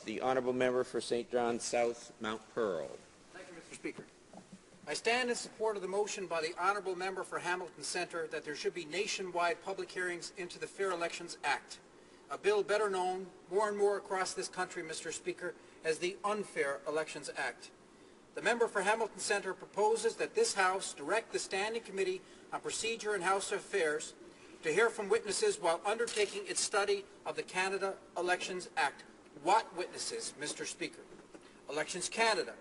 The Honourable Member for St. John's South, Mount Pearl. Thank you, Mr. Speaker. I stand in support of the motion by the Honourable Member for Hamilton Centre that there should be nationwide public hearings into the Fair Elections Act, a bill better known more and more across this country, Mr. Speaker, as the Unfair Elections Act. The member for Hamilton Centre proposes that this House direct the Standing Committee on Procedure and House Affairs to hear from witnesses while undertaking its study of the Canada Elections Act. What witnesses, Mr. Speaker? Elections Canada,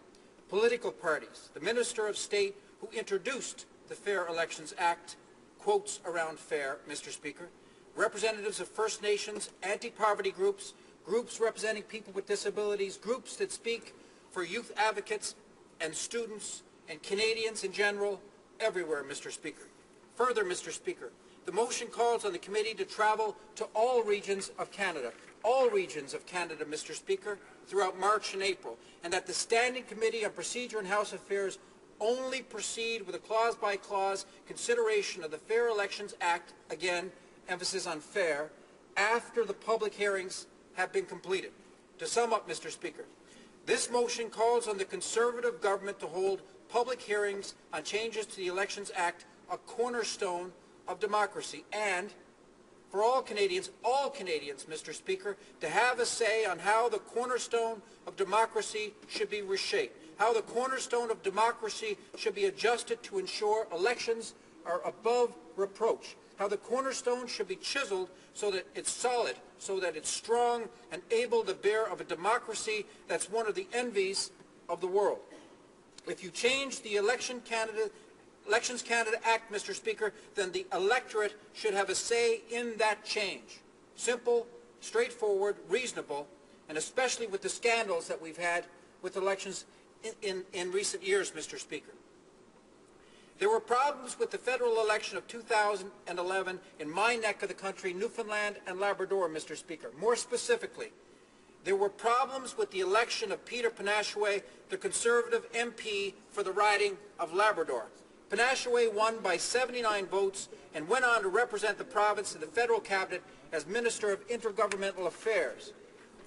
political parties, the Minister of State who introduced the Fair Elections Act, quotes around fair, Mr. Speaker, representatives of First Nations, anti-poverty groups, groups representing people with disabilities, groups that speak for youth advocates and students and Canadians in general, everywhere, Mr. Speaker. Further, Mr. Speaker, the motion calls on the committee to travel to all regions of Canada, Mr. Speaker, throughout March and April, and that the Standing Committee on Procedure and House Affairs only proceed with a clause-by-clause consideration of the Fair Elections Act, again, emphasis on fair, after the public hearings have been completed. To sum up, Mr. Speaker, this motion calls on the Conservative government to hold public hearings on changes to the Elections Act, a cornerstone of democracy, and for all Canadians, Mr. Speaker, to have a say on how the cornerstone of democracy should be reshaped, how the cornerstone of democracy should be adjusted to ensure elections are above reproach, how the cornerstone should be chiseled so that it's solid, so that it's strong and able to bear of a democracy that's one of the envies of the world. If you change the Elections Canada Act, Mr. Speaker, then the electorate should have a say in that change. Simple, straightforward, reasonable, and especially with the scandals that we've had with elections in recent years, Mr. Speaker. There were problems with the federal election of 2011 in my neck of the country, Newfoundland and Labrador, Mr. Speaker. More specifically, there were problems with the election of Peter Penashue, the Conservative MP for the riding of Labrador. Penashue won by 79 votes and went on to represent the province in the federal cabinet as Minister of Intergovernmental Affairs.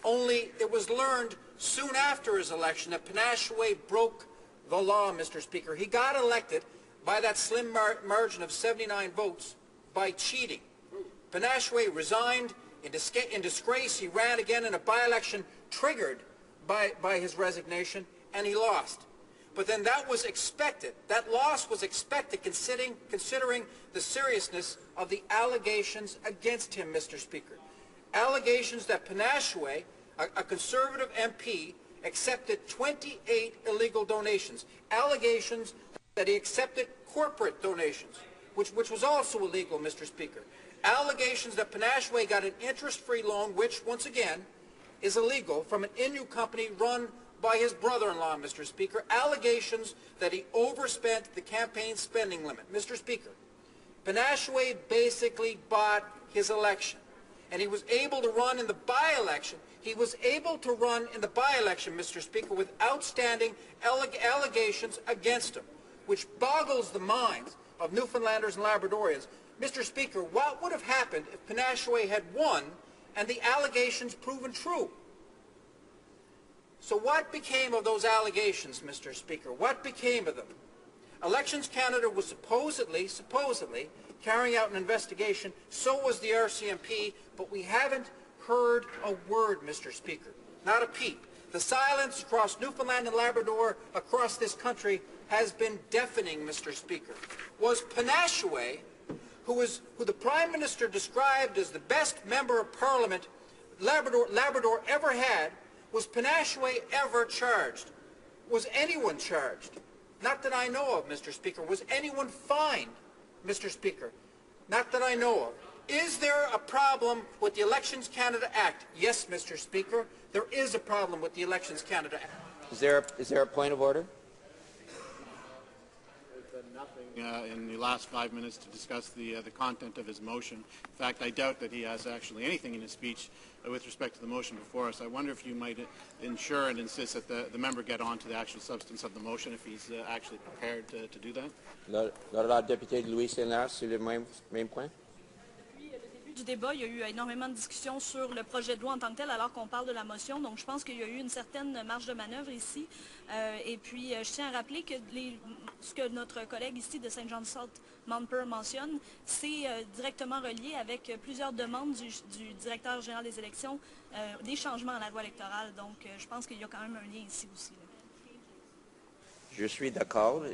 Only it was learned soon after his election that Penashue broke the law, Mr. Speaker. He got elected by that slim margin of 79 votes by cheating. Penashue resigned in disgrace. He ran again in a by-election triggered by his resignation, and he lost. But then that was expected. That loss was expected considering the seriousness of the allegations against him, Mr. Speaker. Allegations that Penashue, a Conservative MP, accepted 28 illegal donations. Allegations that he accepted corporate donations, which was also illegal, Mr. Speaker. Allegations that Penashue got an interest-free loan, which, once again, is illegal, from an Innu company run by his brother-in-law, Mr. Speaker. Allegations that he overspent the campaign spending limit. Mr. Speaker, Penashue basically bought his election, and he was able to run in the by-election. He was able to run in the by-election, Mr. Speaker, with outstanding allegations against him, which boggles the minds of Newfoundlanders and Labradorians. Mr. Speaker, what would have happened if Penashue had won and the allegations proven true? So what became of those allegations, Mr. Speaker? What became of them? Elections Canada was supposedly carrying out an investigation. So was the RCMP, but we haven't heard a word, Mr. Speaker. Not a peep. The silence across Newfoundland and Labrador, across this country, has been deafening, Mr. Speaker. Was Penashue, who the Prime Minister described as the best member of Parliament Labrador ever had, was Penashue ever charged? Was anyone charged? Not that I know of, Mr. Speaker. Was anyone fined, Mr. Speaker? Not that I know of. Is there a problem with the Elections Canada Act? Yes, Mr. Speaker. There is a problem with the Elections Canada Act. Is there a point of order? In the last 5 minutes to discuss the content of his motion. In fact, I doubt that he has actually anything in his speech with respect to the motion before us. I wonder if you might ensure and insist that the member get on to the actual substance of the motion if he's actually prepared to do that. L'honorable député Louis Sénard sur le même point. du débat, il y a eu énormément de discussions sur le projet de loi en tant que tel, alors qu'on parle de la motion. Donc, je pense qu'il y a eu une certaine marge de manœuvre ici. Et puis, je tiens à rappeler que ce que notre collègue ici de Saint John South Mount Pearl mentionne, c'est directement relié avec plusieurs demandes du directeur général des élections, des changements à la loi électorale. Donc, je pense qu'il y a quand même un lien ici aussi. Je suis d'accord.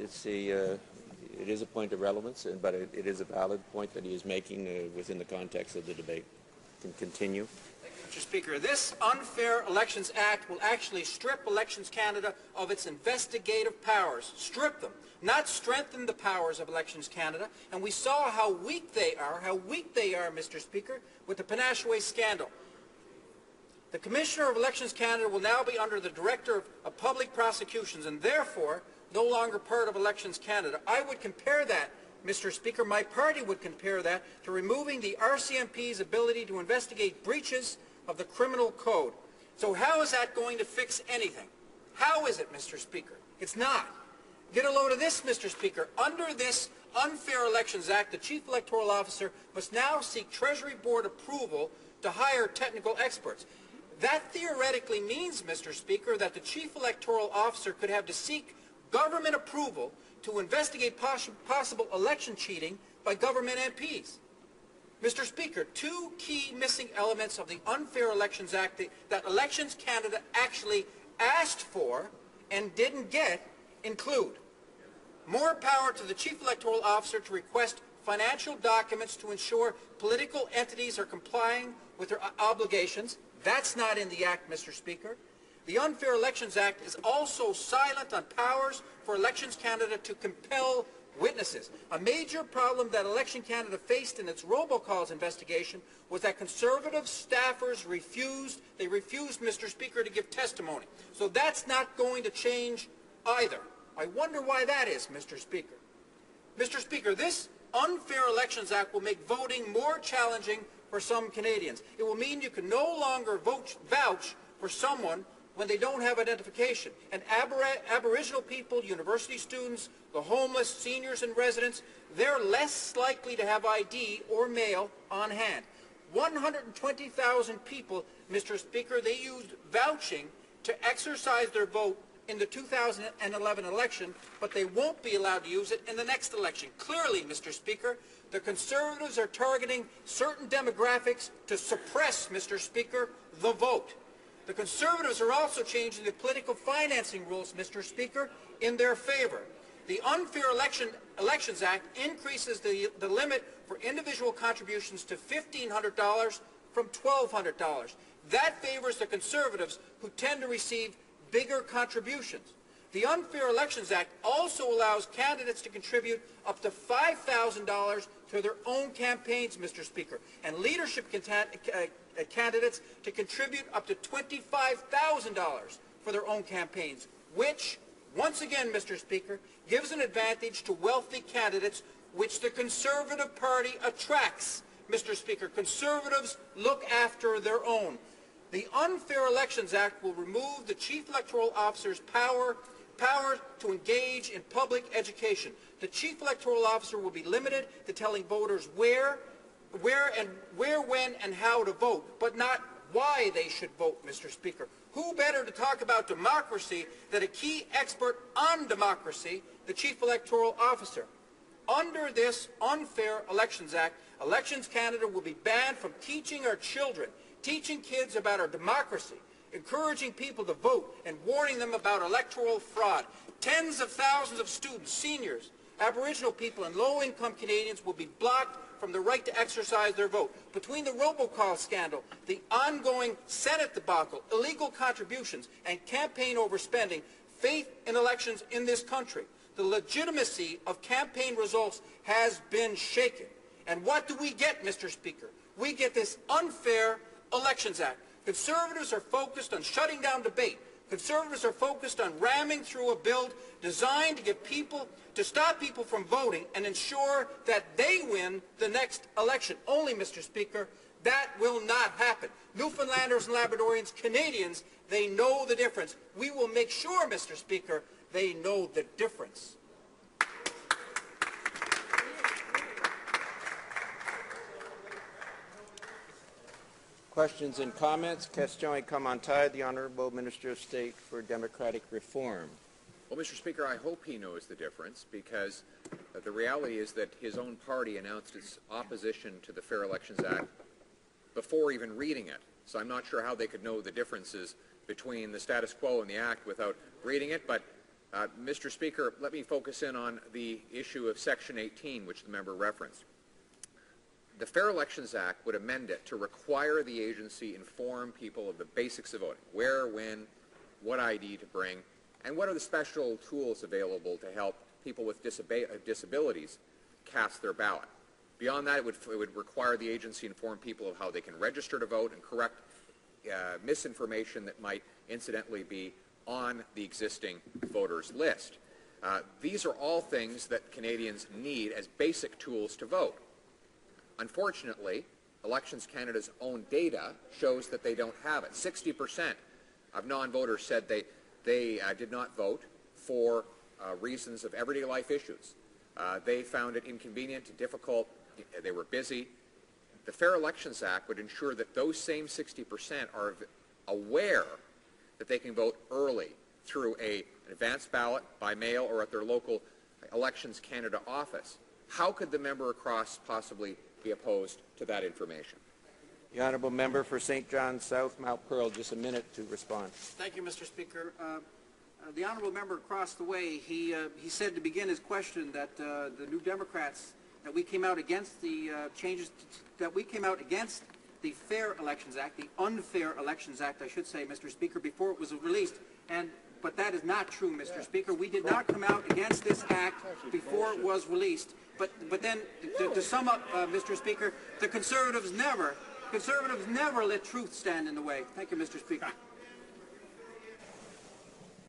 It is a point of relevance, but it is a valid point that he is making within the context of the debate. Can continue. Mr. Speaker, this Unfair Elections Act will actually strip Elections Canada of its investigative powers. Strip them, not strengthen the powers of Elections Canada. And we saw how weak they are, Mr. Speaker, with the Penashue scandal. The Commissioner of Elections Canada will now be under the Director of Public Prosecutions and therefore no longer part of Elections Canada. I would compare that, Mr. Speaker, my party would compare that to removing the RCMP's ability to investigate breaches of the criminal code. So how is that going to fix anything? How is it, Mr. Speaker? It's not. Get a load of this, Mr. Speaker. Under this Unfair Elections Act, the Chief Electoral Officer must now seek Treasury Board approval to hire technical experts. That theoretically means, Mr. Speaker, that the Chief Electoral Officer could have to seek government approval to investigate possible election cheating by government MPs. Mr. Speaker, two key missing elements of the Unfair Elections Act that Elections Canada actually asked for and didn't get include more power to the Chief Electoral Officer to request financial documents to ensure political entities are complying with their obligations. That's not in the Act, Mr. Speaker. The Unfair Elections Act is also silent on powers for Elections Canada to compel witnesses. A major problem that Election Canada faced in its robocalls investigation was that Conservative staffers refused, Mr. Speaker, to give testimony. So that's not going to change either. I wonder why that is, Mr. Speaker. Mr. Speaker, this Unfair Elections Act will make voting more challenging for some Canadians. It will mean you can no longer vouch for someone when they don't have identification. And Aboriginal people, university students, the homeless, seniors and residents, they're less likely to have ID or mail on hand. 120,000 people, Mr. Speaker, they used vouching to exercise their vote in the 2011 election, but they won't be allowed to use it in the next election. Clearly, Mr. Speaker, the Conservatives are targeting certain demographics to suppress, Mr. Speaker, the vote. The Conservatives are also changing the political financing rules, Mr. Speaker, in their favor. The Unfair Elections Act increases the limit for individual contributions to $1,500 from $1,200. That favors the Conservatives, who tend to receive bigger contributions. The Unfair Elections Act also allows candidates to contribute up to $5,000 to their own campaigns, Mr. Speaker, and leadership candidates to contribute up to $25,000 for their own campaigns, which, once again, Mr. Speaker, gives an advantage to wealthy candidates, which the Conservative Party attracts. Mr. Speaker, Conservatives look after their own. The Unfair Elections Act will remove the Chief Electoral Officer's power to engage in public education. The Chief Electoral Officer will be limited to telling voters where, when, and how to vote, but not why they should vote, Mr. Speaker. Who better to talk about democracy than a key expert on democracy, the Chief Electoral Officer? Under this Unfair Elections Act, Elections Canada will be banned from teaching our children, teaching kids about our democracy, encouraging people to vote, and warning them about electoral fraud. Tens of thousands of students, seniors, Aboriginal people, and low-income Canadians will be blocked from the right to exercise their vote. Between the robocall scandal, the ongoing Senate debacle, illegal contributions, and campaign overspending, faith in elections in this country, the legitimacy of campaign results has been shaken. And what do we get, Mr. Speaker? We get this Unfair Elections Act. Conservatives are focused on shutting down debate. Conservatives are focused on ramming through a bill designed to stop people from voting and ensure that they win the next election. Only, Mr. Speaker, that will not happen. Newfoundlanders and Labradorians, Canadians, they know the difference. We will make sure, Mr. Speaker, they know the difference. Questions and comments? Question et commentaire. The Honourable Minister of State for Democratic Reform. Well, Mr. Speaker, I hope he knows the difference, because the reality is that his own party announced its opposition to the Fair Elections Act before even reading it. So I'm not sure how they could know the differences between the status quo and the Act without reading it. But, Mr. Speaker, let me focus in on the issue of Section 18, which the member referenced. The Fair Elections Act would amend it to require the agency inform people of the basics of voting: where, when, what ID to bring, and what are the special tools available to help people with disabilities cast their ballot. Beyond that, it would require the agency inform people of how they can register to vote and correct misinformation that might incidentally be on the existing voters list. These are all things that Canadians need as basic tools to vote. Unfortunately, Elections Canada's own data shows that they don't have it. 60% of non-voters said they did not vote for reasons of everyday life issues. They found it inconvenient and difficult. They were busy. The Fair Elections Act would ensure that those same 60% are aware that they can vote early through an advance ballot, by mail, or at their local Elections Canada office. How could the member across possibly be opposed to that information? The Honourable Member for St. John South, Mount Pearl, just a minute to respond. Thank you, Mr. Speaker. The honourable member across the way, he said to begin his question that the New Democrats, that we came out against the changes, that we came out against the Fair Elections Act, the Unfair Elections Act, I should say, Mr. Speaker, before it was released. But that is not true, Mr. Speaker. We did not come out against this act before it was released. But then, to sum up, Mr. Speaker, the Conservatives never let truth stand in the way. Thank you, Mr. Speaker.